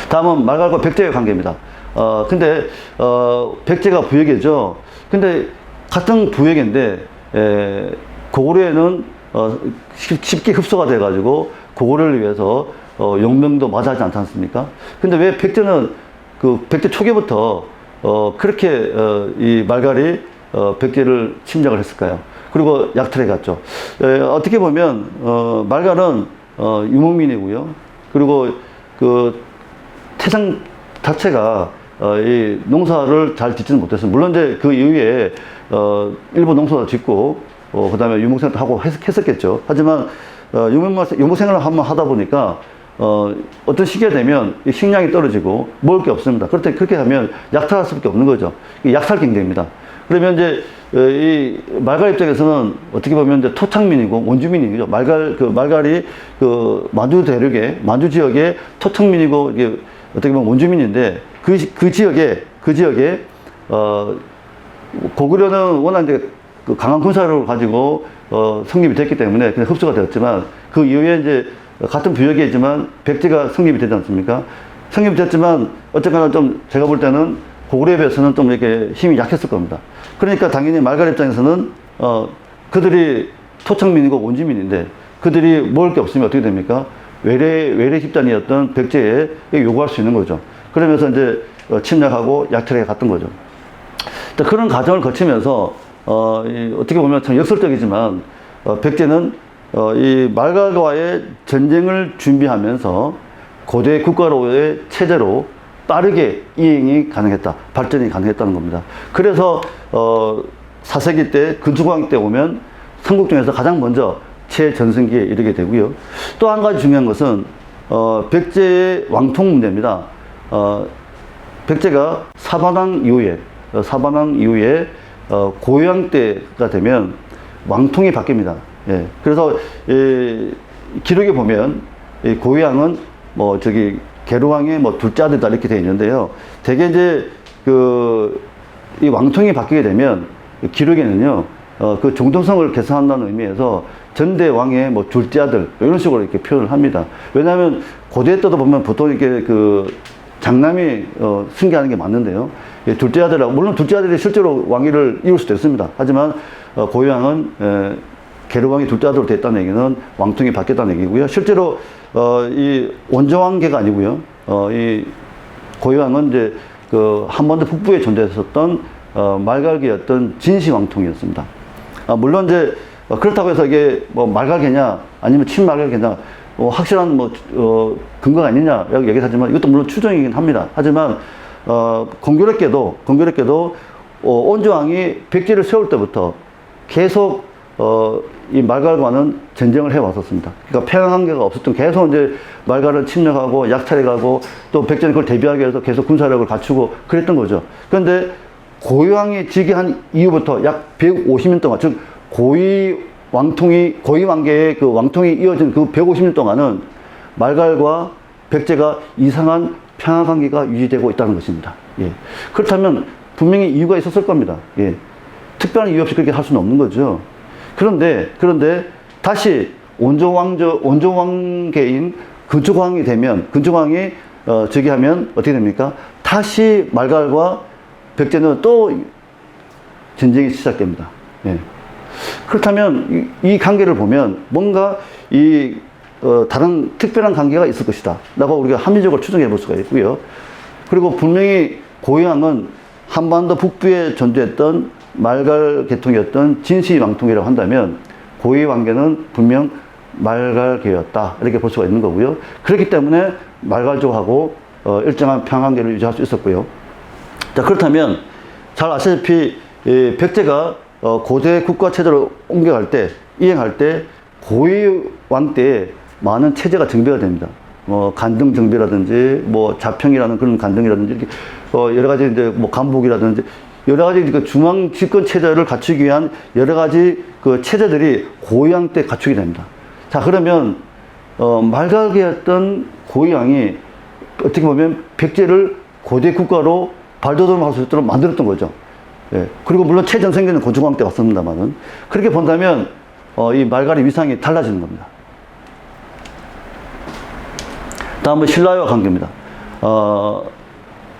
다음은 말갈과 백제의 관계입니다. 근데 백제가 부역이죠. 근데 같은 부역인데 고구려에는 쉽게 흡수가 돼가지고 고구려를 위해서 용명도 마다하지 않지 않습니까? 근데 왜 백제는 그 백제 초기부터 그렇게 이 말갈이 백제를 침략을 했을까요? 그리고 약탈해 갔죠. 어떻게 보면 말갈은 유목민이고요. 그리고 그 태생 자체가 이 농사를 잘 짓지는 못했어요. 물론 이제 그 이후에 일부 농사도 짓고 그 다음에 유목생활도 하고 했었겠죠. 하지만 유목생활을 한번 하다 보니까 어떤 시기가 되면 식량이 떨어지고 먹을 게 없습니다. 그렇게 하면 약탈할 수밖에 없는 거죠. 약탈 경쟁입니다. 그러면 이제 이 말갈 입장에서는 어떻게 보면 이제 토착민이고 원주민이죠. 말갈이 그 만주 대륙에 만주 지역의 토착민이고 이게 어떻게 보면 원주민인데 그 지역에 고구려는 워낙 이제 그 강한 군사력을 가지고 성립이 됐기 때문에 그냥 흡수가 되었지만 그 이후에 이제 같은 부역이지만 백제가 성립이 되지 않습니까? 성립이 됐지만 어쨌거나 좀 제가 볼 때는 고구려에 비해서는 좀 이렇게 힘이 약했을 겁니다. 그러니까 당연히 말갈 입장에서는 그들이 토착민이고 원주민인데 그들이 먹을 게 없으면 어떻게 됩니까? 외래 집단이었던 백제에 요구할 수 있는 거죠. 그러면서 이제 침략하고 약탈해 갔던 거죠. 그런 과정을 거치면서 어떻게 보면 참 역설적이지만 백제는 이 말갈과의 전쟁을 준비하면서 고대 국가로의 체제로 빠르게 이행이 가능했다, 발전이 가능했다는 겁니다. 그래서 4세기 때 근수광 때 오면 삼국 중에서 가장 먼저 최전성기에 이르게 되고요. 또 한 가지 중요한 것은 백제의 왕통 문제입니다. 백제가 사반왕 이후에 고유왕 때가 되면 왕통이 바뀝니다. 예. 그래서 기록에 보면 고유왕은 뭐 저기 계루왕의 뭐 둘째 아들다 이렇게 되어 있는데요. 대개 이제 이 왕통이 바뀌게 되면 기록에는요 그 정통성을 계산한다는 의미에서 전대왕의 뭐 둘째 아들 이런 식으로 이렇게 표현을 합니다. 왜냐하면 고대 때도 보면 보통 이렇게 그 장남이 승계하는 게 맞는데요. 둘째 아들하고 물론 둘째 아들이 실제로 왕위를 이룰 수도 있습니다. 하지만 고유왕은 계루왕이 둘째 아들로 됐다는 얘기는 왕통이 바뀌었다는 얘기고요. 실제로 이 원조왕계가 아니고요. 이 고유왕은 이제 그 한반도 북부에 존재했었던 말갈계였던 진시왕통이었습니다. 물론 이제 그렇다고 해서 이게 뭐 말갈계냐 아니면 친말갈계냐 확실한 뭐 근거가 아니냐 라고 얘기하지만 이것도 물론 추정이긴 합니다. 하지만 공교롭게도 온조왕이 백제를 세울 때부터 계속 이 말갈과는 전쟁을 해왔었습니다. 그러니까 평화관계가 없었던 계속 이제 말갈을 침략하고 약탈해가고 또 백제는 그걸 대비하기 위해서 계속 군사력을 갖추고 그랬던 거죠. 그런데 고유왕이 즉위한 이후부터 약 150년 동안, 즉 고유왕계의 그 왕통이 이어진 그 150년 동안은 말갈과 백제가 이상한 평화관계가 유지되고 있다는 것입니다. 예. 그렇다면 분명히 이유가 있었을 겁니다. 예. 특별한 이유 없이 그렇게 할 수는 없는 거죠. 그런데 다시 원조왕계인 근초광이 되면 근초광이 즉위하면 어떻게 됩니까? 다시 말갈과 백제는 또 전쟁이 시작됩니다. 예. 그렇다면 이 관계를 보면 뭔가 다른 특별한 관계가 있을 것이다 라고 우리가 합리적으로 추정해 볼 수가 있고요. 그리고 분명히 고유왕은 한반도 북부에 존재했던 말갈 계통이었던 진시왕통이라고 한다면 고유왕계는 분명 말갈계였다 이렇게 볼 수가 있는 거고요. 그렇기 때문에 말갈족하고 일정한 평화관계를 유지할 수 있었고요. 자, 그렇다면 잘 아시다시피 백제가 고대 국가 체제로 이행할 때 고유왕 때 많은 체제가 정비가 됩니다. 간등 정비라든지 뭐 자평이라는 그런 간등이라든지 이렇게 여러 가지 이제 뭐 간복이라든지 여러 가지 그 중앙 집권 체제를 갖추기 위한 여러 가지 그 체제들이 고유왕 때 갖추게 됩니다. 자, 그러면 말갈계였던 고유왕이 어떻게 보면 백제를 고대 국가로 발돋움할 수 있도록 만들었던 거죠. 예. 그리고 물론 최전성기는 고종왕 때 왔습니다만은 그렇게 본다면 이 말갈의 위상이 달라지는 겁니다. 다음은 신라와 관계입니다.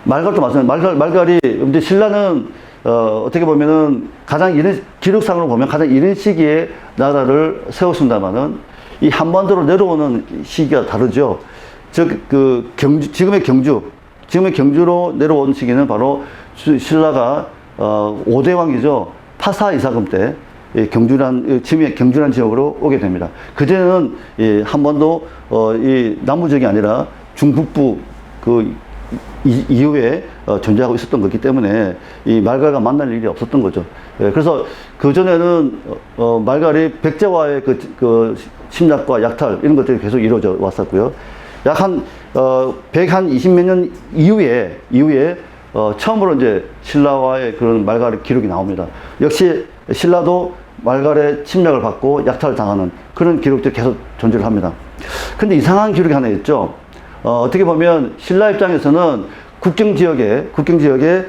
말갈도 마찬가지. 말갈이 이제 신라는 어떻게 보면은 가장 이른 기록상으로 보면 가장 이른 시기에 나라를 세웠습니다만은 이 한반도로 내려오는 시기가 다르죠. 즉 그 지금의 경주로 내려온 시기는 바로 신라가 5대 왕이죠. 파사 이사금 때 경주란 지역으로 오게 됩니다. 그전에는 한반도 이 남부 지역이 아니라 중북부 그 이후에 존재하고 있었던 거기 때문에 이 말갈과 만날 일이 없었던 거죠. 그래서 그전에는 말갈이 백제와의 그 침략과 약탈 이런 것들이 계속 이루어져 왔었고요. 약 한 120몇 년 이후에 처음으로 이제 신라와의 그런 말갈의 기록이 나옵니다. 역시 신라도 말갈의 침략을 받고 약탈을 당하는 그런 기록들이 계속 존재를 합니다. 근데 이상한 기록이 하나 있죠. 어떻게 보면 신라 입장에서는 국경 지역에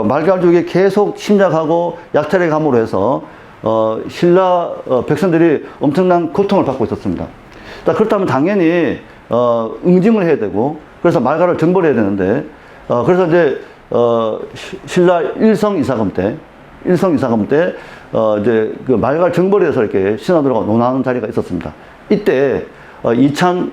말갈족이 계속 침략하고 약탈해 감으로 해서 신라 백성들이 엄청난 고통을 받고 있었습니다. 그렇다면 당연히 응징을 해야 되고 그래서 말갈을 정벌해야 되는데 그래서 이제 신라 일성 이사금 때 이제 그 말갈 정벌에서 이렇게 신하들과 논하는 자리가 있었습니다. 이때 이찬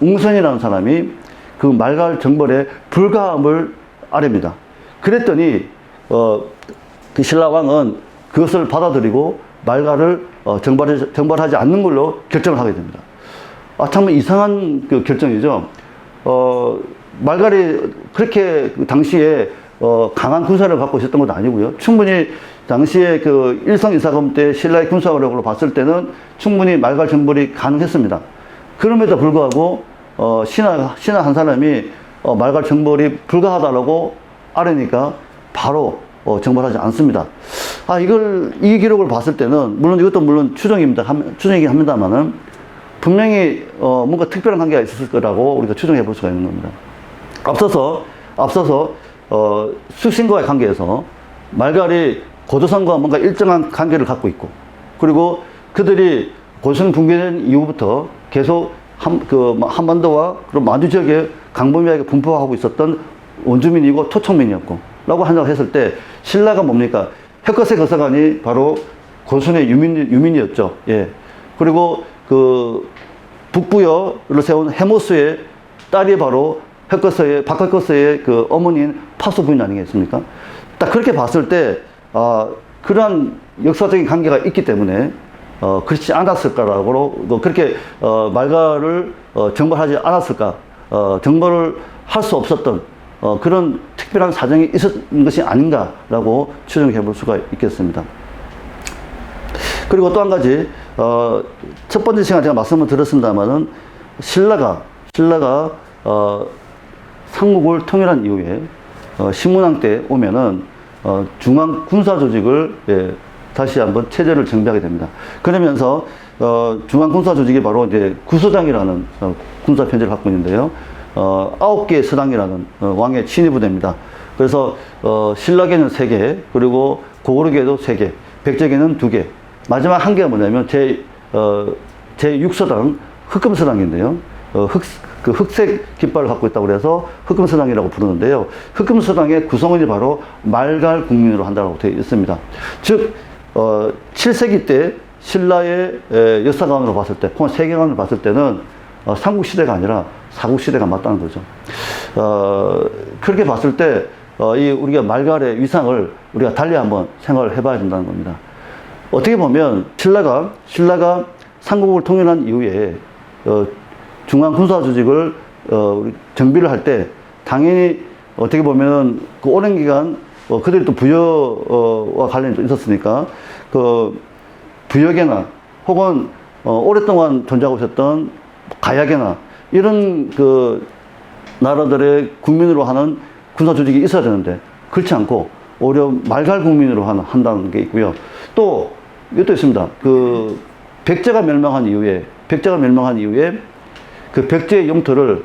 웅선이라는 사람이 그 말갈 정벌에 불가함을 아뢰입니다. 그랬더니 그 신라 왕은 그것을 받아들이고 말갈을 정벌하지 않는 걸로 결정을 하게 됩니다. 참 이상한 그 결정이죠. 말갈이 그렇게 그 당시에 강한 군사력을 갖고 있었던 것도 아니고요. 충분히 당시에 그 일성 이사금 때 신라의 군사력으로 봤을 때는 충분히 말갈 정벌이 가능했습니다. 그럼에도 불구하고 신하 한 사람이 말갈 정벌이 불가하다라고 아뢰니까 바로 정벌하지 않습니다. 이 기록을 봤을 때는 물론 이것도 추정이긴 합니다만은 분명히 뭔가 특별한 관계가 있었을 거라고 우리가 추정해 볼 수가 있는 겁니다. 앞서서 숙신과의 관계에서 말갈이 고조선과 뭔가 일정한 관계를 갖고 있고 그리고 그들이 고조선 붕괴된 이후부터 계속 한반도와 그리고 만주 지역에 강범위하게 분포하고 있었던 원주민이고 토촉민이었고 라고 한다고 때 신라가 뭡니까? 혁거세 거사관이 바로 고조선의 유민이었죠. 예. 그리고 그 북부여를 세운 해모수의 딸이 바로 박혁거세의 그 어머니인 파수 부인 아니겠습니까? 딱 그렇게 봤을 때 그러한 역사적인 관계가 있기 때문에 그렇지 않았을까라고 그렇게 말갈을 정벌하지 않았을까 정벌을 할 수 없었던 그런 특별한 사정이 있었던 것이 아닌가라고 추정해 볼 수가 있겠습니다. 그리고 또 한 가지 첫 번째 시간에 제가 말씀을 드렸습니다만은 신라가 삼국을 통일한 이후에 신문왕 때 오면은 중앙 군사 조직을 다시 한번 체제를 정비하게 됩니다. 그러면서 중앙 군사 조직이 바로 이제 구서당이라는 군사 편제를 갖고 있는데요. 9개의 서당이라는 왕의 친위 부대입니다. 그래서 신라계는 3개, 그리고 고구려계도 3개, 백제계는 2개. 마지막 한 개가 뭐냐면 제6서당 흑금서당인데요. 흑색 깃발을 갖고 있다고 그래서 흑금서당이라고 부르는데요. 흑금서당의 구성원이 바로 말갈 국민으로 한다고 되어 있습니다. 즉 7세기 때 신라의 역사관으로 봤을 때, 혹은 세계관으로 봤을 때는 삼국시대가 아니라 사국시대가 맞다는 거죠. 그렇게 봤을 때 우리가 말갈의 위상을 우리가 달리 한번 생각을 해봐야 된다는 겁니다. 어떻게 보면 신라가 삼국을 통일한 이후에 중앙 군사 조직을 정비를 할 때 당연히 어떻게 보면 그 오랜 기간 그들이 또 부여와 관련이 좀 있었으니까 그 부여계나 혹은 오랫동안 존재하고 있었던 가야계나 이런 그 나라들의 국민으로 하는 군사 조직이 있어야 되는데 그렇지 않고 오히려 말갈 국민으로 한다는 게 있고요. 또 이것도 있습니다. 그 백제가 멸망한 이후에 그 백제의 영토를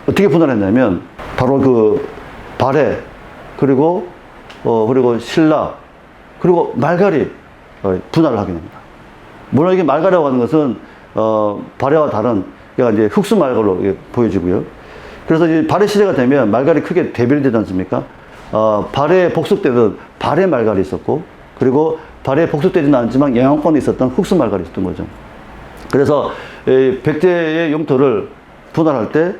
어떻게 분할했냐면 바로 그 발해 그리고 그리고 신라, 그리고 말갈이 분할을 하게 됩니다. 물론 이게 말갈이라고 하는 것은 발해와 다른 이제 흑수 말갈로 보여지고요. 그래서 이 발해 시대가 되면 말갈이 크게 대별이 되지 않습니까? 발해 복속 때는 발해 말갈이 있었고, 그리고 발해 복속되지는 않지만 영향권에 있었던 흑수 말갈이 있었던 거죠. 그래서 백제의 영토를 분할할 때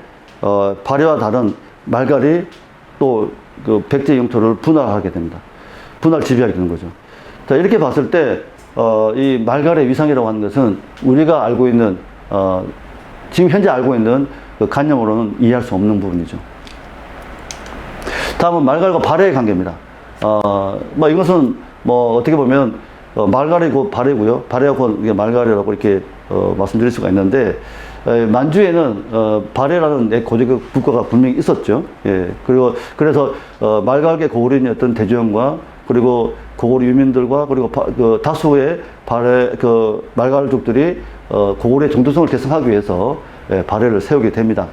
발해와 다른 말갈이 또 그 백제 영토를 분할하게 됩니다. 분할 지배하게 되는 거죠. 자, 이렇게 봤을 때 이 말갈의 위상이라고 하는 것은 우리가 알고 있는 지금 현재 알고 있는 그 관념으로는 이해할 수 없는 부분이죠. 다음은 말갈과 발해의 관계입니다. 뭐 이것은 뭐 어떻게 보면 말갈이고 발해고요. 발해하고 말갈이라고 이렇게 말씀드릴 수가 있는데, 만주에는 발해라는 고대 국가가 분명히 있었죠. 예. 그리고 그래서 말갈계 고구려인이었던 대조영과 그리고 고구려 유민들과 그리고 그 다수의 발해 그 말갈족들이 고구려의 정도성을 계승하기 위해서 발해를 세우게 됩니다.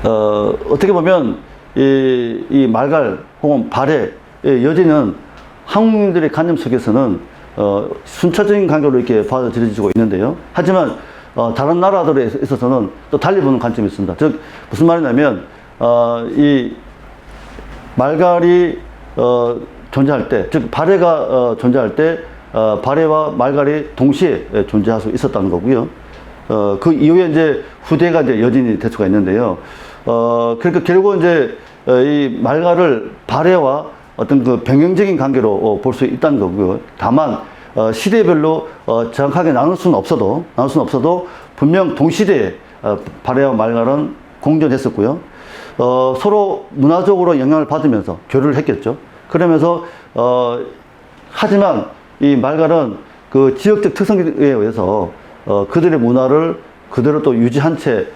어떻게 보면 이 말갈 혹은 발해의 여지는 한국민들의 관념 속에서는 순차적인 관계로 이렇게 받아들여지고 있는데요. 하지만 다른 나라들에 있어서는 또 달리 보는 관점이 있습니다. 즉 무슨 말이냐면 이 말갈이 존재할 때, 즉 발해가 존재할 때 발해와 말갈이 동시에 존재할 수 있었다는 거고요. 그 이후에 이제 후대가 이제 여진이 될 수가 있는데요. 그러니까 결국 이제 이 말갈을 발해와 어떤 그 병행적인 관계로 볼 수 있다는 거고요. 다만 시대별로 정확하게 나눌 수는 없어도 분명 동시대에 발해와 말갈은 공존했었고요. 서로 문화적으로 영향을 받으면서 교류를 했겠죠. 그러면서 하지만 이 말갈은 그 지역적 특성에 의해서 그들의 문화를 그대로 또 유지한 채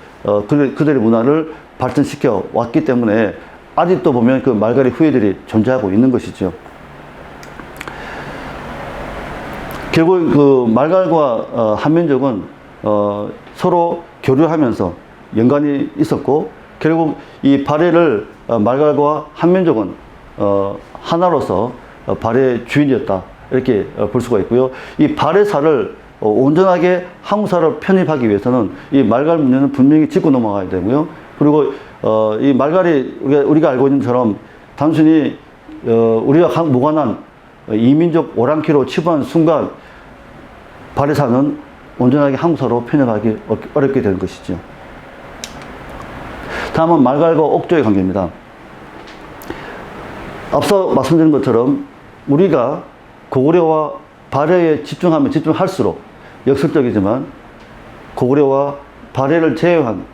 그들의 문화를 발전시켜 왔기 때문에 아직도 보면 그 말갈의 후예들이 존재하고 있는 것이죠. 결국 그 말갈과 한민족은 서로 교류하면서 연관이 있었고, 결국 이 발해를 말갈과 한민족은 하나로서 발해의 주인이었다, 이렇게 볼 수가 있고요. 이 발해사를 온전하게 한국사로 편입하기 위해서는 이 말갈 문제는 분명히 짚고 넘어가야 되고요. 그리고 이 말갈이 우리가 알고 있는 것처럼 단순히 우리가 무관한 이민족 오랑캐로 치부한 순간 발해사는 온전하게 한국사로 편입하기 어렵게 되는 것이죠. 다음은 말갈과 옥조의 관계입니다. 앞서 말씀드린 것처럼 우리가 고구려와 발해에 집중하면 집중할수록 역설적이지만 고구려와 발해를 제외한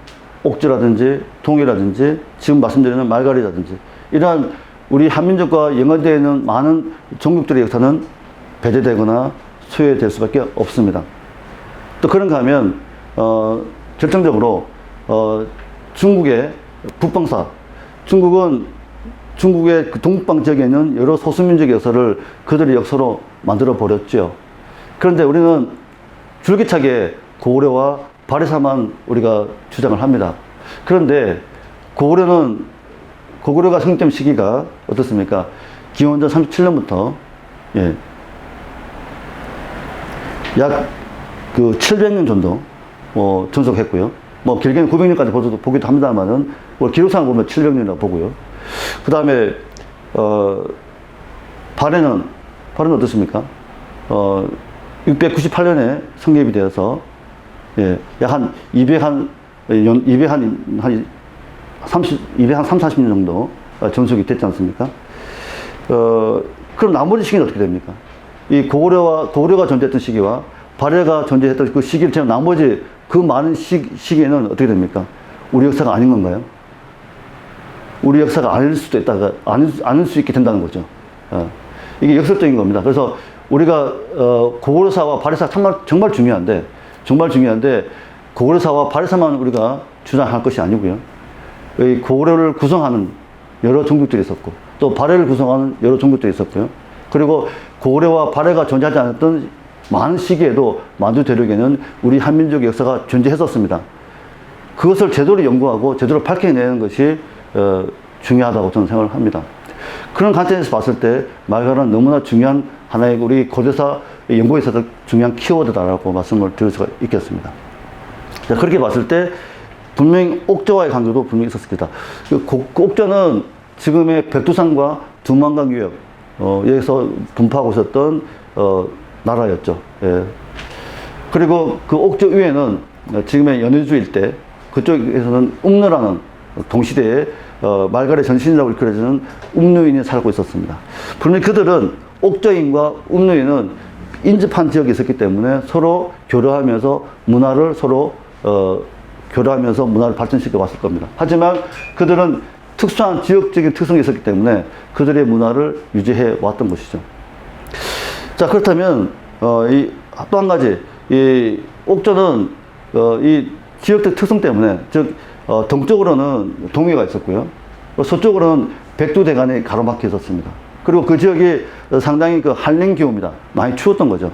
옥조라든지 동이라든지 지금 말씀드리는 말갈이라든지 이러한 우리 한민족과 연관되어 있는 많은 종족들의 역사는 배제되거나 소외될 수밖에 없습니다. 또 그런가 하면 결정적으로 중국의 북방사, 중국의 그 동북방 지역에 있는 여러 소수민족의 역사를 그들의 역사로 만들어 버렸죠. 그런데 우리는 줄기차게 고구려와 발해사만 우리가 주장을 합니다. 그런데 고구려가 성립된 시기가 어떻습니까? 기원전 37년부터 약 그 700년 정도 존속했고요. 뭐 길게는 900년까지 보기도 합니다만은 기록상을 보면 700년이라고 보고요. 그 다음에 발해는 어떻습니까? 698년에 성립이 되어서 약 한 230, 40년 정도 전속이 됐지 않습니까? 그럼 나머지 시기는 어떻게 됩니까? 이 고구려가 존재했던 시기와 발해가 존재했던 그 시기를 제한 나머지 그 많은 시기에는 어떻게 됩니까? 우리 역사가 아닌 건가요? 우리 역사가 아닐 수도 있다가, 아닐 수 있게 된다는 거죠. 이게 역설적인 겁니다. 그래서 우리가, 고구려사와 발해사 정말 중요한데, 고구려사와 발해사만 우리가 주장할 것이 아니고요. 이 고구려를 구성하는 여러 종족들이 있었고, 또 발해를 구성하는 여러 종족들이 있었고요. 그리고 고구려와 발해가 존재하지 않았던 많은 시기에도 만주 대륙에는 우리 한민족의 역사가 존재했었습니다. 그것을 제대로 연구하고 제대로 밝혀내는 것이 중요하다고 저는 생각을 합니다. 그런 관점에서 봤을 때 말갈은 너무나 중요한 하나의 우리 고대사 연구에 있어서 중요한 키워드다라고 말씀을 드릴 수가 있겠습니다. 자, 그렇게 봤을 때 분명히 옥저와의 관계도 분명히 있었습니다. 그 옥저는 지금의 백두산과 두만강 유역 여기서 분포하고 있었던 나라였죠. 예. 그리고 그 옥저 위에는 지금의 연해주 일대 그쪽에서는 웅르라는 동시대에 말갈의 전신이라고 일컬어지는 웅르인이 살고 있었습니다. 분명히 그들은 옥저인과 웅르인은 인접한 지역에 있었기 때문에 서로 교류하면서 문화를 서로 교류하면서 문화를 발전시켜 왔을 겁니다. 하지만 그들은 특수한 지역적인 특성이 있었기 때문에 그들의 문화를 유지해 왔던 것이죠. 자, 그렇다면 또 한 가지 이 옥저는 이 지역적 특성 때문에 즉 동쪽으로는 동해가 있었고요, 서쪽으로는 백두대간이 가로막혀 있었습니다. 그리고 그 지역이 상당히 그 한랭 기후입니다. 많이 추웠던 거죠.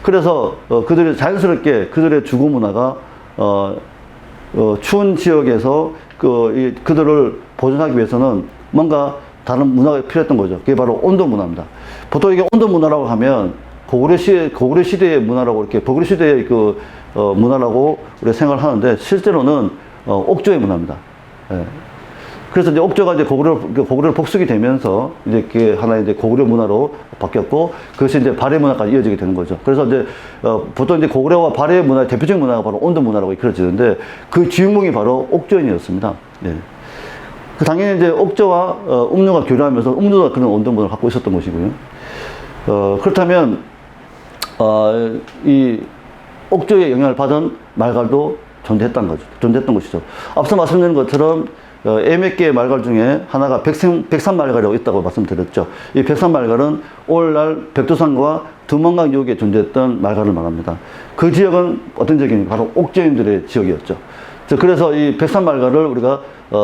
그래서 그들이 자연스럽게 그들의 주거 문화가 추운 지역에서 그들을 보존하기 위해서는 뭔가 다른 문화가 필요했던 거죠. 그게 바로 온도 문화입니다. 보통 이게 온도 문화라고 하면 고구려 시대의 문화라고 이렇게 고구려 시대의 문화라고 우리가 생각을 하는데 실제로는 옥저의 문화입니다. 예. 그래서 이제 옥저가 이제 고구려를 복속이 되면서 이제 그게 하나의 이제 고구려 문화로 바뀌었고 그것이 이제 발해 문화까지 이어지게 되는 거죠. 그래서 이제 보통 이제 고구려와 발해 문화의 대표적인 문화가 바로 온도 문화라고 이끌어지는데 그 주인공이 바로 옥저인이었습니다. 예. 당연히 이제 옥저와 웅르가 교류하면서 웅르가 그런 온도 문화를 갖고 있었던 것이고요. 그렇다면 이 옥저의 영향을 받은 말갈도 존재했던 것이죠. 앞서 말씀드린 것처럼 몇 개의 말갈 중에 하나가 백산말갈이라고 있다고 말씀드렸죠. 이 백산말갈은 오늘날 백두산과 두만강 유역에 존재했던 말갈을 말합니다. 그 지역은 어떤 지역입니까? 바로 옥저인들의 지역이었죠. 그래서 이 백산말갈을 우리가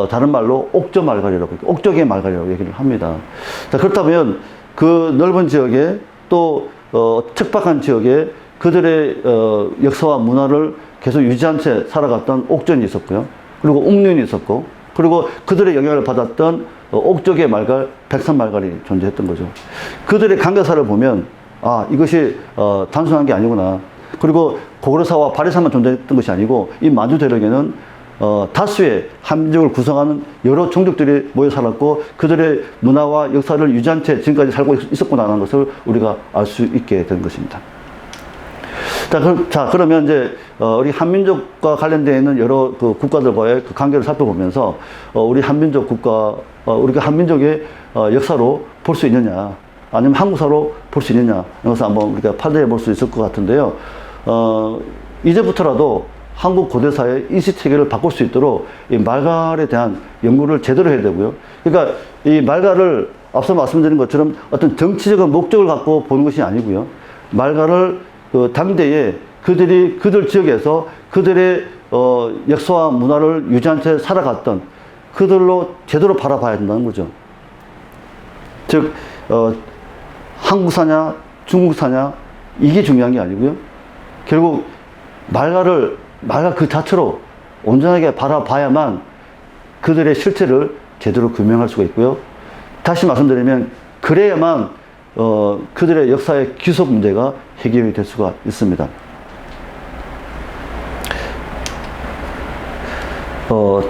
다른 말로 옥저말갈이라고, 옥저계 말갈이라고 얘기를 합니다. 자, 그렇다면 그 넓은 지역에 또 척박한 지역에 그들의 역사와 문화를 계속 유지한 채 살아갔던 옥전이 있었고요. 그리고 웅륜이 있었고, 그리고 그들의 영향을 받았던 옥저계 말갈, 백산말갈이 존재했던 거죠. 그들의 관계사를 보면 이것이 단순한 게 아니구나. 그리고 고구려사와 발해사만 존재했던 것이 아니고 이 만주 대륙에는 다수의 한민족을 구성하는 여러 종족들이 모여 살았고 그들의 문화와 역사를 유지한 채 지금까지 살고 있었구나라는 것을 우리가 알 수 있게 된 것입니다. 자, 그러면 이제 우리 한민족과 관련되어 있는 여러 그 국가들과의 그 관계를 살펴보면서 우리 한민족 국가, 우리가 한민족의 역사로 볼 수 있느냐, 아니면 한국사로 볼 수 있느냐, 이런 것을 한번 우리가 판단해 볼 수 있을 것 같은데요. 이제부터라도 한국 고대사의 인식체계를 바꿀 수 있도록 이 말갈에 대한 연구를 제대로 해야 되고요. 그러니까 이 말갈을 앞서 말씀드린 것처럼 어떤 정치적인 목적을 갖고 보는 것이 아니고요. 말갈을 당대에 그들 지역에서 그들의 역사와 문화를 유지한 채 살아갔던 그들로 제대로 바라봐야 된다는 거죠. 즉 한국사냐 중국사냐 이게 중요한 게 아니고요. 결국 말갈 그 자체로 온전하게 바라봐야만 그들의 실체를 제대로 규명할 수가 있고요. 다시 말씀드리면 그래야만 그들의 역사의 기속 문제가 해결이 될 수가 있습니다.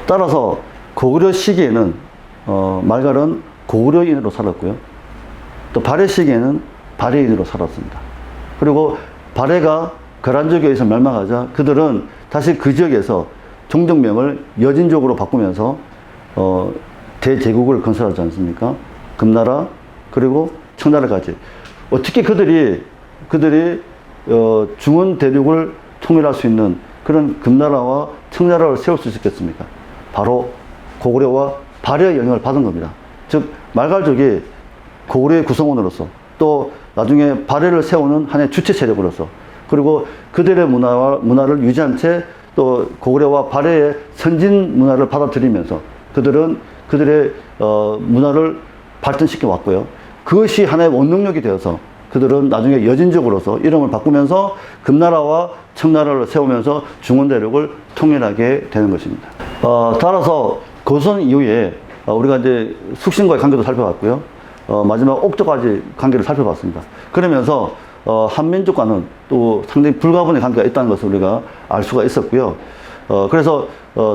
따라서 고구려 시기에는 말갈은 고구려인으로 살았고요. 또 발해 시기에는 발해인으로 살았습니다. 그리고 발해가 거란족에서 멸망하자 그들은 다시 그 지역에서 종족명을 여진족으로 바꾸면서 대제국을 건설하지 않습니까? 금나라 그리고 청나라까지. 어떻게 그들이 중원 대륙을 통일할 수 있는 그런 금나라와 청나라를 세울 수 있었겠습니까? 바로 고구려와 발해의 영향을 받은 겁니다. 즉 말갈족이 고구려의 구성원으로서 또 나중에 발해를 세우는 하나의 주체 세력으로서 그리고 그들의 문화를 유지한 채 또 고구려와 발해의 선진 문화를 받아들이면서 그들은 그들의 문화를 발전시켜 왔고요. 그것이 하나의 원동력이 되어서 그들은 나중에 여진족으로서 이름을 바꾸면서 금나라와 청나라를 세우면서 중원대륙을 통일하게 되는 것입니다. 따라서 고선 이후에 우리가 이제 숙신과의 관계도 살펴봤고요. 마지막 옥조까지 관계를 살펴봤습니다. 그러면서 한민족과는 또 상당히 불가분의 관계가 있다는 것을 우리가 알 수가 있었고요. 그래서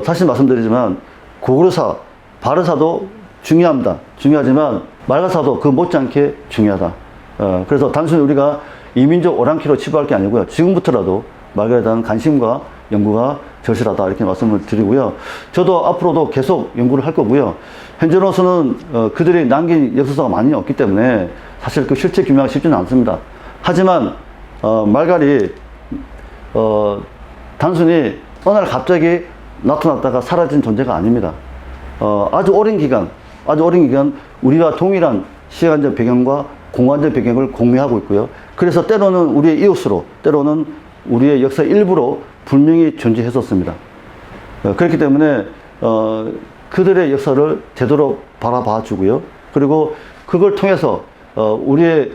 다시 말씀드리지만 고구려사, 바르사도 중요합니다. 중요하지만 말가사도 그 못지않게 중요하다. 그래서 단순히 우리가 이민족 오랑캐로 치부할 게 아니고요. 지금부터라도 말가에 대한 관심과 연구가 절실하다 이렇게 말씀을 드리고요. 저도 앞으로도 계속 연구를 할 거고요. 현재로서는 그들이 남긴 역사가 많이 없기 때문에 사실 그 실체 규명하기 쉽지는 않습니다. 하지만 말갈이 단순히 어느 날 갑자기 나타났다가 사라진 존재가 아닙니다. 아주 오랜 기간 우리와 동일한 시간적 배경과 공간적 배경을 공유하고 있고요. 그래서 때로는 우리의 이웃으로, 때로는 우리의 역사 일부로 분명히 존재했었습니다. 그렇기 때문에 그들의 역사를 제대로 바라봐 주고요. 그리고 그걸 통해서 우리의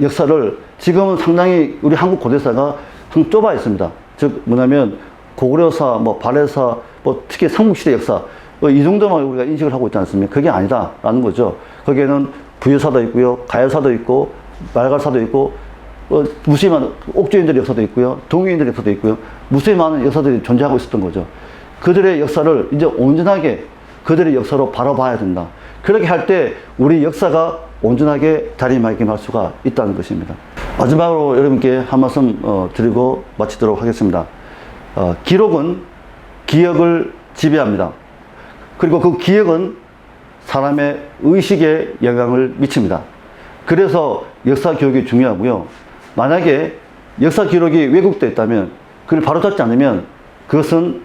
역사를 지금은 상당히 우리 한국 고대사가 좀 좁아 있습니다. 즉 뭐냐면 고구려사, 발해사, 특히 삼국시대 역사 이 정도만 우리가 인식을 하고 있지 않습니까? 그게 아니다라는 거죠. 거기에는 부여사도 있고요, 가야사도 있고, 말갈사도 있고, 무수히 많은 옥조인들의 역사도 있고요, 동유인들의 역사도 있고요, 무수히 많은 역사들이 존재하고 있었던 거죠. 그들의 역사를 이제 온전하게 그들의 역사로 바라봐야 된다. 그렇게 할 때 우리 역사가 온전하게 자리매김할 수가 있다는 것입니다. 마지막으로 여러분께 한 말씀 드리고 마치도록 하겠습니다. 기록은 기억을 지배합니다. 그리고 그 기억은 사람의 의식에 영향을 미칩니다. 그래서 역사 교육이 중요하고요. 만약에 역사 기록이 왜곡되어 있다면 그걸 바로잡지 않으면 그것은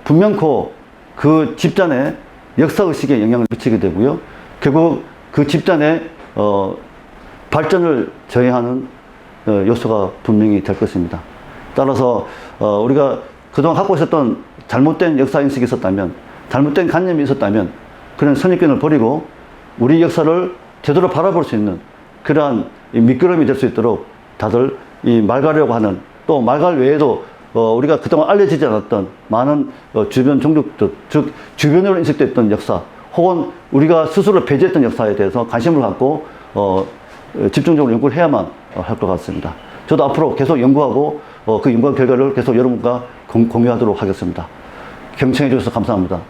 분명코 그 집단의 역사 의식에 영향을 미치게 되고요. 결국 그 집단의 발전을 저해하는 요소가 분명히 될 것입니다. 따라서 우리가 그동안 갖고 있었던 잘못된 역사 인식이 있었다면, 잘못된 관념이 있었다면 그런 선입견을 버리고 우리 역사를 제대로 바라볼 수 있는 그러한 미끄럼이 될 수 있도록 다들 이 말가려고 하는, 또 말갈 외에도 우리가 그동안 알려지지 않았던 많은 주변 종족들, 즉 주변으로 인식됐던 역사, 혹은 우리가 스스로 배제했던 역사에 대해서 관심을 갖고 집중적으로 연구를 해야만 할 것 같습니다. 저도 앞으로 계속 연구하고 그 연구 결과를 계속 여러분과 공유하도록 하겠습니다. 경청해 주셔서 감사합니다.